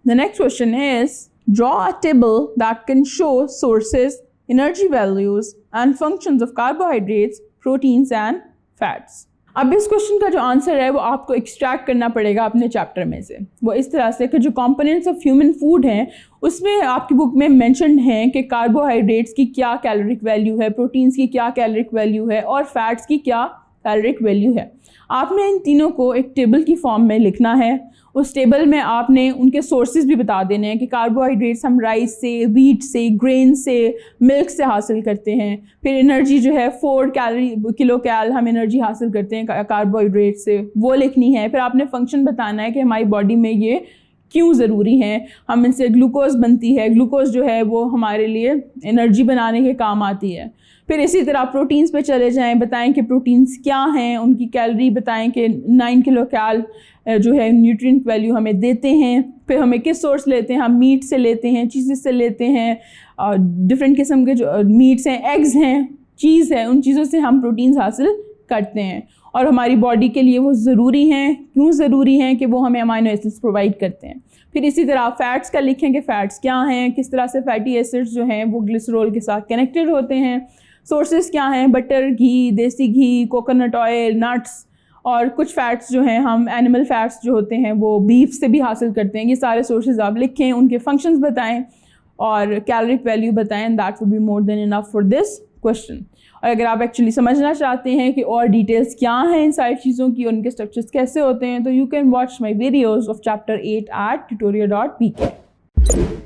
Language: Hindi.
The next question is, draw a table that can show sources, energy values and functions of carbohydrates, proteins and fats. अब इस क्वेश्चन का जो आंसर है वो आपको एक्सट्रैक्ट करना पड़ेगा अपने चैप्टर में से। वो इस तरह से कि जो कंपोनेंट्स ऑफ ह्यूमन फूड हैं उसमें आपकी बुक में मेंशन्ड हैं कि कार्बोहाइड्रेट्स की क्या कैलोरिक वैल्यू है, प्रोटीन्स की क्या कैलोरिक वैल्यू है और फैट्स की क्या कैलोरिक वैल्यू है। आपने इन तीनों को एक टेबल की फॉर्म में लिखना है। उस टेबल में आपने उनके सोर्सेज भी बता देने हैं कि कार्बोहाइड्रेट्स हम राइस से, व्हीट से, ग्रेन से, मिल्क से हासिल करते हैं। फिर एनर्जी जो है 4 किलो कैल हम एनर्जी हासिल करते हैं कार्बोहाइड्रेट से, वो लिखनी है। फिर आपने फंक्शन बताना है कि हमारी बॉडी में ये क्यों ज़रूरी हैं। हम इनसे ग्लूकोज बनती है, ग्लूकोज जो है वो हमारे लिए एनर्जी बनाने के काम आती है। फिर इसी तरह प्रोटीन्स पे चले जाएं, बताएं कि प्रोटीन्स क्या हैं, उनकी कैलोरी बताएं कि 9 किलो कैल जो है न्यूट्रिएंट वैल्यू हमें देते हैं। फिर हमें किस सोर्स लेते हैं, हम मीट से लेते हैं, चीज़ से लेते हैं, डिफरेंट किस्म के जो मीट्स हैं, एग्स हैं, चीज़ है, उन चीज़ों से हम प्रोटीन्स हासिल करते हैं और हमारी बॉडी के लिए वो ज़रूरी हैं। क्यों ज़रूरी हैं कि वो हमें अमाइनो एसिड्स प्रोवाइड करते हैं। फिर इसी तरह फैट्स का लिखें कि फ़ैट्स क्या हैं, किस तरह से फैटी एसिड्स जो हैं वो ग्लिसरॉल के साथ कनेक्टेड होते हैं। सोर्सेज क्या हैं, बटर, घी, देसी घी, कोकोनट ऑयल, नट्स, और कुछ फ़ैट्स जो हैं हम एनिमल फ़ैट्स जो होते हैं वो बीफ से भी हासिल करते हैं। ये सारे सोर्सेज आप लिखें, उनके फंक्शंस बताएं और कैलोरिक वैल्यू बताएं। That will be more than enough for this question. और अगर आप एक्चुअली समझना चाहते हैं कि और डिटेल्स क्या हैं इन सारी चीज़ों की और उनके स्ट्रक्चर्स कैसे होते हैं, तो you can watch my videos of chapter 8 at tutorial.pk।